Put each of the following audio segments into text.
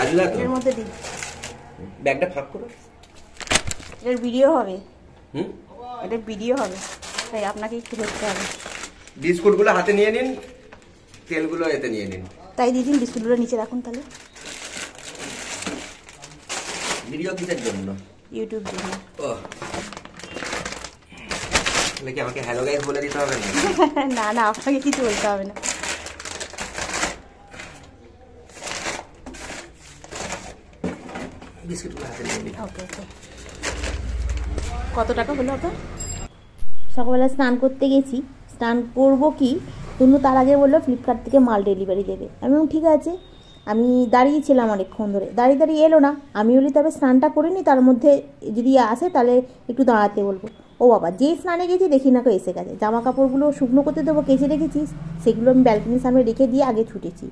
রাজুদা তো এর মধ্যে দিই। ব্যাগটা ফাঁক করো। এর ভিডিও হবে। এটা ভিডিও হবে, তাই আপনাকে একটু ধরতে হবে। বিস্কুটগুলো হাতে নিয়ে নিন, তেলগুলো এতে নিয়ে নিন। তাই দিদিন বিস্কুটগুলো নিচে রাখুন তাহলে। ভিডিও কিসের জন্য? ইউটিউব জন্য। ও তাহলে কি আমাকে হ্যালো গাইস বলে দিতে হবে না? না না, আপনাকে কিছু বলতে হবে না। বিস্কুটগুলো হাতে নিয়ে নিন। ওকে ওকে। কত টাকা হলো আপনার? সকালবেলা স্নান করতে গেছি, স্নান করবো কি তনু তার আগে বললো ফ্লিপকার্ট থেকে মাল ডেলিভারি দেবে। আমি বললাম ঠিক আছে। আমি দাঁড়িয়েছিলাম অনেকক্ষণ ধরে, দাঁড়িয়ে দাঁড়িয়ে এলো না। আমি বলি তবে স্নানটা করিনি, তার মধ্যে যদি আসে তাহলে একটু দাঁড়াতে বলবো। ও বাবা, যে স্নানে গেছি দেখি না এসে গেছে। জামা কাপড়গুলো শুকনো করতে দেবো, কেচে রেখেছি, সেগুলো আমি ব্যালকনির সামনে রেখে দিয়ে আগে ছুটেছি।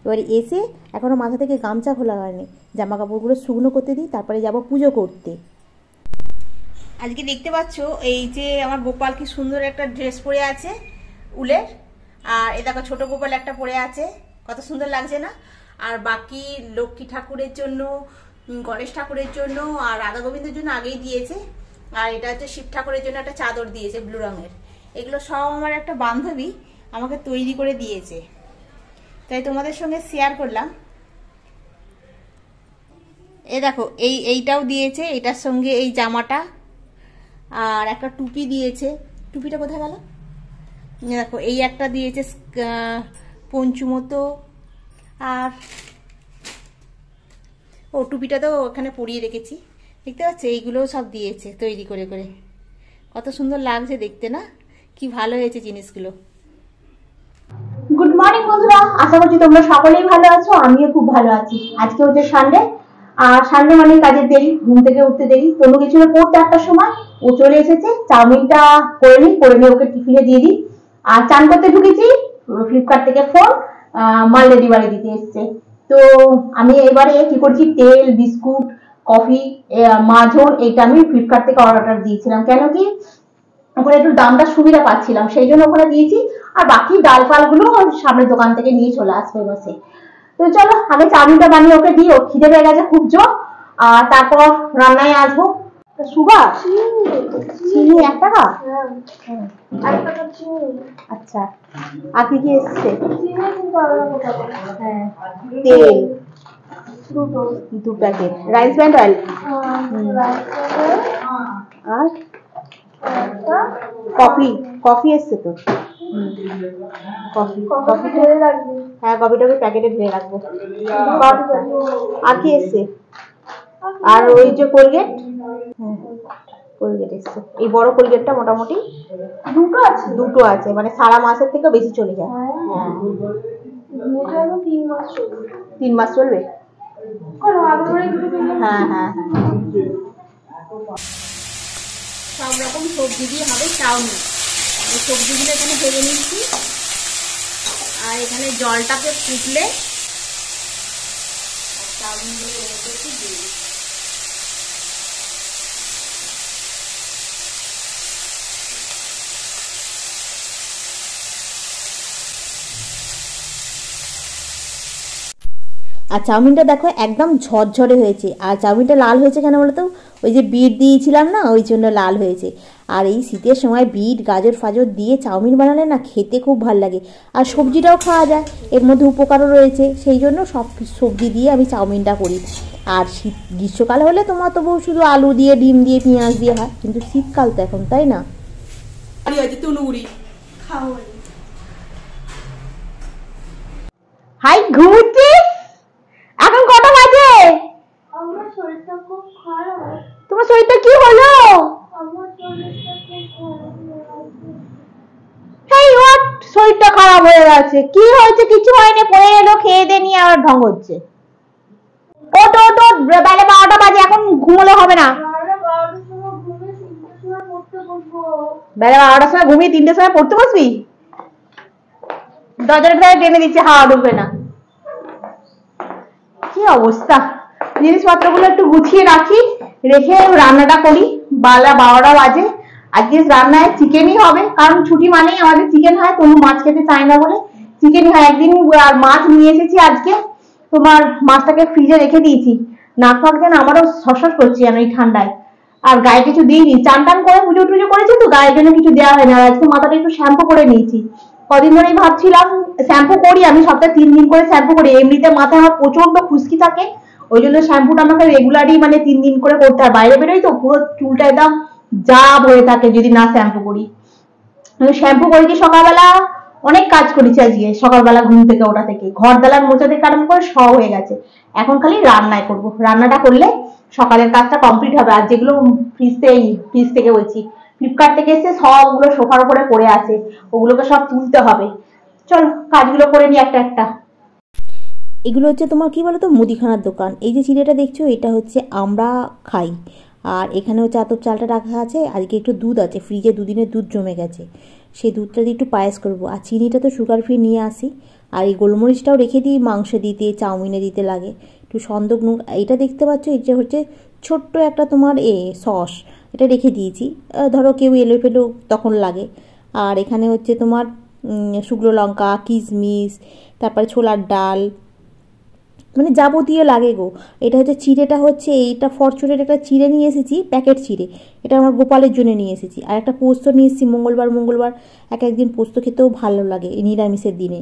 এবারে এসে এখনও মাথা থেকে গামছা খোলা হয়নি, জামা কাপড়গুলো শুকনো করতে দিই, তারপরে যাব পুজো করতে। আজকে দেখতে পাচ্ছ এই যে আমার গোপাল কি সুন্দর একটা ড্রেস পরে আছে উলের, আর এ দেখো ছোট গোপাল একটা পরে আছে, কত সুন্দর লাগছে না? আর বাকি লক্ষ্মী ঠাকুরের জন্য, গণেশ ঠাকুরের জন্য আর রাধা গোবিন্দের জন্য আগেই দিয়েছে। আর এটা হচ্ছে শিব ঠাকুরের জন্য একটা চাদর দিয়েছে ব্লু রঙের। এগুলো সব আমার একটা বান্ধবী আমাকে তৈরি করে দিয়েছে, তাই তোমাদের সঙ্গে শেয়ার করলাম। এ দেখো এইটাও দিয়েছে, এটার সঙ্গে এই জামাটা, আর একটা টুপি দিয়েছে। টুপিটা কোথায় গেল? দেখো এই একটা দিয়েছে পঞ্চু মতো, আর ও টুপিটা তো ওখানে পরিয়ে রেখেছি, দেখতে পাচ্ছ? এইগুলোও সব দিয়েছে তৈরি করে করে। কত সুন্দর লাগছে দেখতে না? কি ভালো হয়েছে জিনিসগুলো। গুড মর্নিং বন্ধুরা, আশা করছি তোমরা সকলেই ভালো আছো, আমিও খুব ভালো আছি। আজকে হচ্ছে সানডে, আর সানডে মানে কাজের দেরি, ঘুম থেকে উঠতে দেরি। তনু গেছিল পড়তে 8টার সময়, ও চলে এসেছে। চাউমিনটা করে নিই ওকে টিফিনে দিয়ে দিই। আর চান করতে ঢুকেছি, ফ্লিপকার্ট থেকে ফোন, মাল ডেলিভারি দিতে এসছে। তো আমি এবারে কি করছি, তেল, বিস্কুট, কফি, মাজন, এটা আমি ফ্লিপকার্ট থেকে অর্ডার দিয়েছিলাম। কেন কি ওখানে একটু দামটা সুবিধা পাচ্ছিলাম, সেই জন্য ওখানে দিয়েছি। আর বাকি ডাল ফাল গুলো সামনের দোকান থেকে নিয়ে চলে আসবে বসে। তো চলো আগে চাউমিনটা বানিয়ে ওকে দিই, ও খিদে পেয়ে গেছে খুব জোর। আর তারপর রান্নায় আসবো। সুভা চিনি 1 টাকা? আচ্ছা, আর কি কি এসছে? হ্যাঁ, তেল 2 প্যাকেট, রাইস ব্র্যান্ড অয়েল, আর কফি এসছে তো। কফি ঢেলে রাখবি। হ্যাঁ, কফিটা প্যাকেটে ঢেলে রাখবো। আর কি এসছে? আর ওই যে কোলগেট, কোলগেট এসছে। এই বড় কোলগেটটা মোটামুটি দুটো আছে, মানে সারা মাসের থেকে বেশি চলে যায়। হ্যাঁ, 3 মাস চলবে। হ্যাঁ হ্যাঁ হ্যাঁ, সব রকম সবজি দিয়ে হবে চাউমিন। এই সবজিগুলো এখানে ভেজে নিচ্ছি, আর এখানে জলটাকে ফুটলে চাউমিনগুলো রেখেছি দিয়ে। আর চাউমিনটা দেখো একদম ঝরঝরে হয়েছে। আর চাউমিনটা লাল হয়েছে কেন বলো তো? ওই যে বিট দিয়েছিলাম না, ওই জন্য লাল হয়েছে। আর এই শীতের সময় বিট, গাজর ফাজর দিয়ে চাউমিন বানালে না খেতে খুব ভালো লাগে। আর সবজিটাও খাওয়া যায়, এর মধ্যে উপকারও রয়েছে, সেই জন্য সব সবজি দিয়ে আমি চাউমিনটা করি। আর গ্রীষ্মকাল হলে তোমার তবু শুধু আলু দিয়ে, ডিম দিয়ে, পেঁয়াজ দিয়ে হয়, কিন্তু শীতকাল তো এখন, তাই না? হাই ঘুরছি। এখন কটা বাজে? আমার শরীরটা খুব খারাপ। তোমার শরীরটা কি হলো? আমার শরীরটা খুব খারাপ। এই ওর শরীরটা খারাপ হয়ে গেছে? কি হয়েছে? কিছু হয়নি, পড়ে এলো, খেয়ে দিয়ে নিয়ে আবার ঢং হচ্ছে। ওটো বেলা 12টা বাজে, এখন ঘুমোলে হবে না। বেলা 12টার সময় ঘুমিয়ে 3টের সময় পড়তে বসবি? দরজাটা টেনে দিচ্ছে, হাওয়া ঢুকবে না। কি অবস্থা! জিনিসপত্রগুলো একটু গুছিয়ে রাখি, রেখে রান্নাটা করি। বেলা 12টা বাজে। আজকে রান্নায় চিকেনই হবে, কারণ ছুটি মানেই আমাদের চিকেন হয়। তনু মাছ খেতে চায় না বলে চিকেন হয়। একদিন মাছ নিয়ে এসেছি আজকে, তোমার মাছটাকে ফ্রিজে রেখে দিয়েছি। নাক ফাক যেন আমারও শসর করছে যেন এই ঠান্ডায়। আর গায়ে কিছু দিইনি, চান টান করে পুজো টুজো করেছি তো, গায়ের জন্য কিছু দেওয়া হয় না। আর আজকে মাথাটা একটু শ্যাম্পু করে নিয়েছি। কদিন ধরেই ভাবছিলাম শ্যাম্পু করি, আমি সপ্তাহে 3 দিন করে শ্যাম্পু করি। এমনিতে মাথায় আমার প্রচন্ড খুশকি থাকে, ওই জন্য শ্যাম্পুটা আমাকে রেগুলারই মানে 3 দিন করে করতে হয়। বাইরে বেরোই তো পুরো চুলটা একদম জাব হয়ে থাকে যদি না শ্যাম্পু করি। শ্যাম্পু করেছি সকালবেলা, অনেক কাজ করেছি আজকে। সকালবেলা ঘুম থেকে ওঠা থেকে ঘর দালান মোছা থেকে আরম্ভ করে সব হয়ে গেছে। এখন খালি রান্নাই করব, রান্নাটা করলে সকালের কাজটা কমপ্লিট হবে। আর যেগুলো ফ্রিজ থেকে বলছি, ফ্লিপকার্ট থেকে এসে সবগুলো সোফার উপরে পড়ে আছে, ওগুলোকে সব তুলতে হবে। চলো কাজগুলো করে নি একটা একটা। এগুলো হচ্ছে তোমার কি বলো তো, মুদিখানার দোকান। এই যে চিড়েটা দেখছো, এটা হচ্ছে আমরা খাই। আর এখানে হচ্ছে আতপ চালটা রাখা আছে। আজকে একটু দুধ আছে ফ্রিজে, দুদিনের দুধ জমে গেছে, সেই দুধটা দিয়ে একটু পায়েস করবো। আর চিনিটা তো সুগার ফ্রি নিয়ে আসি। আর এই গোলমরিচটাও রেখে দিই, মাংস দিতে চাউমিনে দিতে লাগে একটু সন্দক নুক। এটা দেখতে পাচ্ছ, এটা হচ্ছে ছোট্ট একটা তোমার সস, এটা রেখে দিয়েছি, ধরো কেউ এলো ফেলো তখন লাগে। আর এখানে হচ্ছে তোমার শুকনো লঙ্কা, কিশমিশ, তারপরে ছোলার ডাল, মানে যাবতীয় লাগে গো। এটা হচ্ছে চিড়েটা, হচ্ছে এইটা ফরচুনের একটা চিড়ে নিয়ে এসেছি, প্যাকেট চিড়ে। এটা আমার গোপালের জন্য নিয়ে এসেছি। আর একটা পোস্ত নিয়ে এসেছি, মঙ্গলবার এক একদিন পোস্ত খেতেও ভালো লাগে এই নিরামিষের দিনে।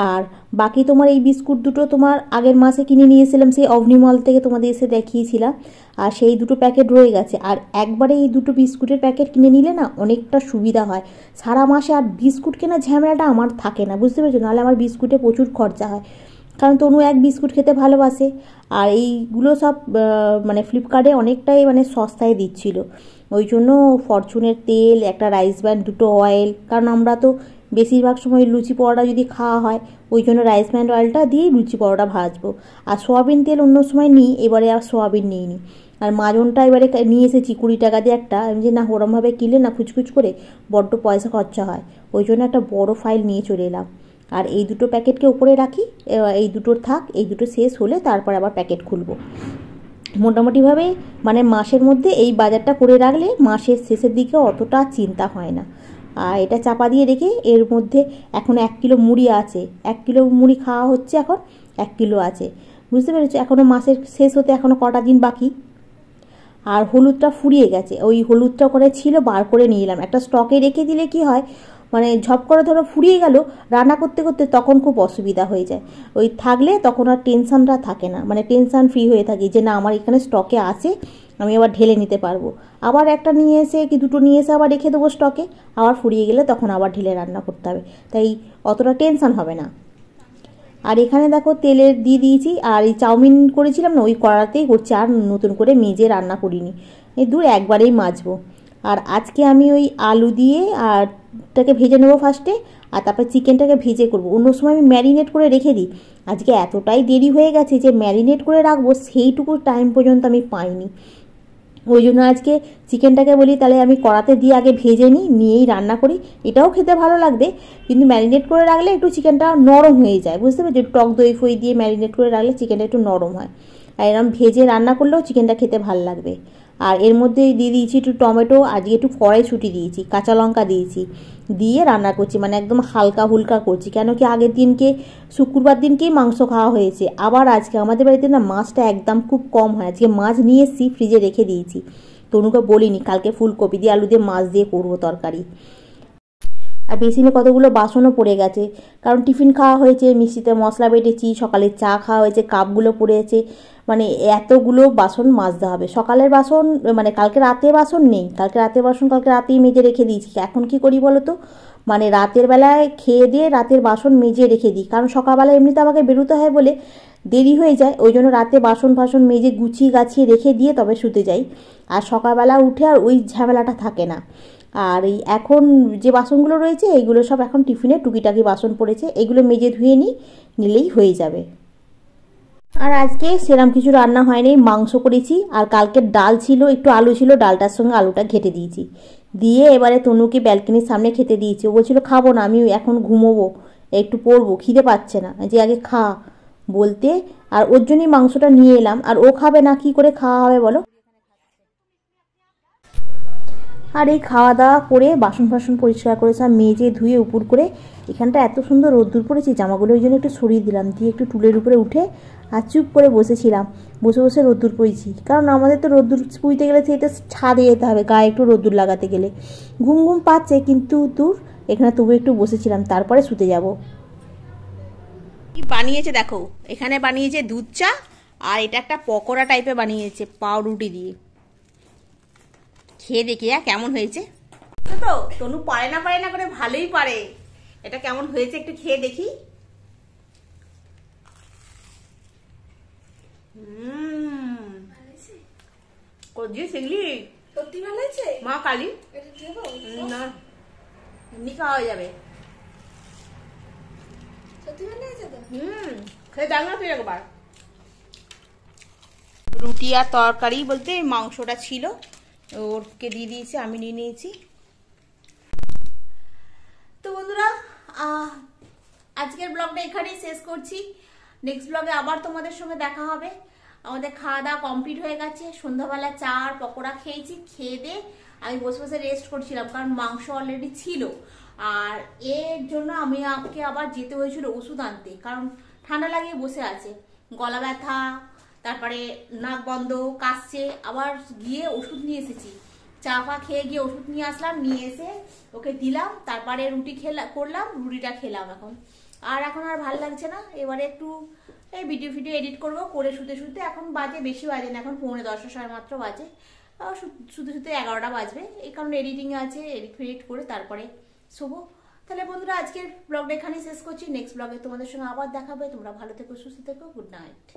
আর বাকি তোমার এই বিস্কুট দুটো তোমার আগের মাসে কিনে নিয়েছিলাম, সেই অভনিমল থেকে তোমাদের এসে দেখিয়েছিলাম। আর সেই দুটো প্যাকেট রয়ে গেছে। আর একবারে এই দুটো বিস্কুটের প্যাকেট কিনে নিলে না অনেকটা সুবিধা হয় সারা মাসে। আর বিস্কুট কেনা ঝামেলাটা আমার থাকে না, বুঝতে পেরেছো? নাহলে আমার বিস্কুটে প্রচুর খরচা হয়, কারণ তনু এক বিস্কুট খেতে ভালোবাসে। আর এইগুলো সব মানে ফ্লিপকার্টে অনেকটাই মানে সস্তায় দিচ্ছিল, ওই জন্য ফরচুনের তেল, একটা রাইস ব্র্যান্ড, দুটো অয়েল। কারণ আমরা তো বেশিরভাগ সময় লুচি পরোটা যদি খাওয়া হয়, ওই জন্য রাইস ব্র্যান্ড অয়েলটা দিয়েই লুচি পরোটা ভাজবো। আর সোয়াবিন তেল অন্য সময় নিই, এবারে আর সোয়াবিন নিইনি। আর মাজনটা এবারে নিয়ে এসেছি 20 টাকা দিয়ে একটা। আমি যে না ওরমভাবে কিনলে না খুচখুচ করে বড্ড পয়সা খরচা হয়, ওই জন্য একটা বড় ফাইল নিয়ে চলে এলাম। আর এই দুটো প্যাকেটকে উপরে রাখি, এই দুটোর থাক, এই দুটো শেষ হলে তারপর আবার প্যাকেট খুলবো। মোটামুটিভাবে মানে মাসের মধ্যে এই বাজারটা করে রাখলে মাসের শেষের দিকে অতটা চিন্তা হয় না। আর এটা চাপা দিয়ে রেখে এর মধ্যে এখন 1 কিলো মুড়ি আছে, 1 কিলো মুড়ি খাওয়া হচ্ছে এখন, 1 কিলো আছে, বুঝতে পেরেছো? এখনও মাসের শেষ হতে এখনও কটা দিন বাকি। আর হলুদটা ফুরিয়ে গেছে, ওই হলুদটা করে ছিল বার করে নিয়ে এলাম। একটা স্টকে রেখে দিলে কি হয়, মানে ঝপ করে ধরো ফুরিয়ে গেল, রান্না করতে করতে তখন খুব অসুবিধা হয়ে যায়। ওই থাকলে তখন আর টেনশানটা থাকে না, মানে টেনশান ফ্রি হয়ে থাকি যে না আমার এখানে স্টকে আছে, আমি আবার ঢেলে নিতে পারবো। আবার একটা নিয়ে এসে কি দুটো নিয়ে এসে আবার রেখে দেবো স্টকে, আবার ফুরিয়ে গেলে তখন আবার ঢেলে রান্না করতে হবে, তাই অতটা টেনশান হবে না। আর এখানে দেখো তেলের দিয়ে দিয়েছি। আর এই চাউমিন করেছিলাম না, ওই কড়াতেই করছি, আর নতুন করে মেজে রান্না করিনি, এই দূর একবারেই মাজবো। আর আজকে আমি ওই আলু দিয়ে আর টাকে ভেজে নেবো ফার্স্টে, আর তারপর চিকেনটাকে ভেজে করব। অন্য সময় আমি ম্যারিনেট করে রেখে দিই, আজকে এতটাই দেরি হয়ে গেছে যে ম্যারিনেট করে রাখবো সেইটুকু টাইম পর্যন্ত আমি পাইনি। ওই জন্য আজকে চিকেনটাকে বলি তাহলে আমি কড়াতে দিয়ে আগে ভেজে নিই, নিয়েই রান্না করি, এটাও খেতে ভালো লাগবে। কিন্তু ম্যারিনেট করে রাখলে একটু চিকেনটা নরম হয়ে যায়, বুঝতে পারছি? টক দই ফই দিয়ে ম্যারিনেট করে রাখলে চিকেনটা একটু নরম হয়, আর এরকম ভেজে রান্না করলেও চিকেনটা খেতে ভালো লাগবে। আর এর মধ্যে দিয়ে দিয়েছি একটু টমেটো, আজকে একটু কড়াইশুঁটি দিয়েছি, কাঁচা লঙ্কা দিয়েছি, দিয়ে রান্না করছি, মানে একদম হালকা হুলকা করছি। কেন কি আগের দিনকে শুক্রবার দিনকেই মাংস খাওয়া হয়েছে, আবার আজকে আমাদের বাড়িতে না মাছটা একদম খুব কম হয়। আজকে মাছ নিয়ে এসেছি, ফ্রিজে রেখে দিয়েছি, তনুকে বলিনি কালকে ফুলকপি দিয়ে আলু দিয়ে মাছ দিয়ে করবো তরকারি। আর বেসিনে কতগুলো বাসনও পড়ে গেছে, কারণ টিফিন খাওয়া হয়েছে, মিষ্টিতে মশলা বেটেছি, সকালে চা খাওয়া হয়েছে, কাপগুলো পড়েছে, মানে এতগুলো বাসন মাজতে হবে। সকালের বাসন মানে কালকে রাতে বাসন নেই, কালকে রাতে বাসন কালকে রাতেই মেজে রেখে দিয়েছি। এখন কি করি বলো তো, মানে রাতের বেলায় খেয়ে দিয়ে রাতের বাসন মেজে রেখে দিই, কারণ সকালবেলা এমনিতে আমাকে বেরোতে হয় বলে দেরি হয়ে যায়, ওই জন্য রাতে বাসন ফাসন মেজে গুছিয়ে গাছিয়ে রেখে দিয়ে তবে শুতে যাই। আর সকালবেলা উঠে আর ওই ঝামেলাটা থাকে না। আর এই এখন যে বাসনগুলো রয়েছে এইগুলো সব এখন টিফিনে টুকিটাকি বাসন পড়েছে, এগুলো মেজে ধুয়ে নিলেই হয়ে যাবে। আর আজকে সেরকম কিছু রান্না হয়নি, মাংস করেছি, আর কালকের ডাল ছিল, একটু আলু ছিল, ডালটার সঙ্গে আলুটা ঘেটে দিয়েছি, দিয়ে এবারে তনুকে ব্যালকনির সামনে খেতে দিয়েছি। ও বলছিল খাবো না, আমি এখন ঘুমোবো, একটু পড়বো, খিদে পাচ্ছে না, যে আগে খা বলতে, আর ওর জন্যই মাংসটা নিয়ে এলাম। আর ও খাবে না, কি করে খাওয়া হবে বলো? আর এই খাওয়া দাওয়া করে বাসন ফাসন পরিষ্কার করে সব মেজে ধুয়ে উপর করে এখানটা এত সুন্দর রোদ্দুর পড়েছে, জামাগুলো ওই জন্য একটু সরিয়ে দিলাম, দিয়ে একটু টুলের উপরে উঠে আর চুপ করে বসেছিলাম, বসে বসে রোদ্দুর পুইছি। কারণ আমাদের তো রোদ্দুর পুইতে গেলে সেইটা ছাদে যেতে হবে, গায়ে একটু রোদ্দুর লাগাতে গেলে। ঘুম ঘুম পাচ্ছে কিন্তু দূর, এখানে তবু একটু বসেছিলাম, তারপরে শুতে যাব। কি বানিয়েছে দেখো, এখানে বানিয়েছে দুধ চা, আর এটা একটা পকোড়া টাইপের বানিয়েছে পাউরুটি দিয়ে। খেয়ে দেখি কেমন হয়েছে। তো তনু পারে না করে ভালোই পারে। এটা কেমন হয়েছে একটু খেয়ে দেখি। সত্যি ভালো হয়েছে মা কালী এটা দেবো না এমনি খাওয়া যাবে। সত্যি ভালো হয়েছে তো খেয়ে দেখ না তুই একবার। রুটি আর তরকারি বলতে মাংসটা ছিল, ওরকে দিয়ে দিয়েছি, আমি নিয়ে নিয়েছি। তো বন্ধুরা আজকের ব্লগটা এখানেই শেষ করছি। নেক্সট ব্লগে আবার তোমাদের সঙ্গে দেখা হবে। আমাদের খাওয়া দাওয়া কমপ্লিট হয়ে গেছে, সন্ধ্যাবেলা চা আর পকোড়া খেয়েছি। খেয়ে দিয়ে আমি বসে বসে রেস্ট করছিলাম, কারণ মাংস অলরেডি ছিল। আর এর জন্য আমি আমাকে আবার যেতে হয়েছিল ওষুধ আনতে, কারণ ঠান্ডা লাগিয়ে বসে আছে, গলা ব্যথা, তারপরে নাক বন্ধ, কাশছে। আবার গিয়ে ওষুধ নিয়ে এসেছি, চা ফা খেয়ে গিয়ে ওষুধ নিয়ে আসলাম, নিয়ে এসে ওকে দিলাম, তারপরে রুটি করলাম, রুটিটা খেলাম এখন। আর এখন আর ভালো লাগছে না, এবারে একটু এই ভিডিও এডিট করবো, করে শুতে শুতে এখন বাজে, বেশি বাজে না, এখন 9:45 সময় মাত্র বাজে, শুতে শুতে 11টা বাজবে। এই কারণে এডিটিংয়ে আছে, এডিট করে তারপরে শোবো। তাহলে বন্ধুরা আজকের ব্লগটা এখানেই শেষ করছি। নেক্সট ব্লগে তোমাদের সঙ্গে আবার দেখাবে। তোমরা ভালো থেকো, সুস্থ থেকো, গুড নাইট।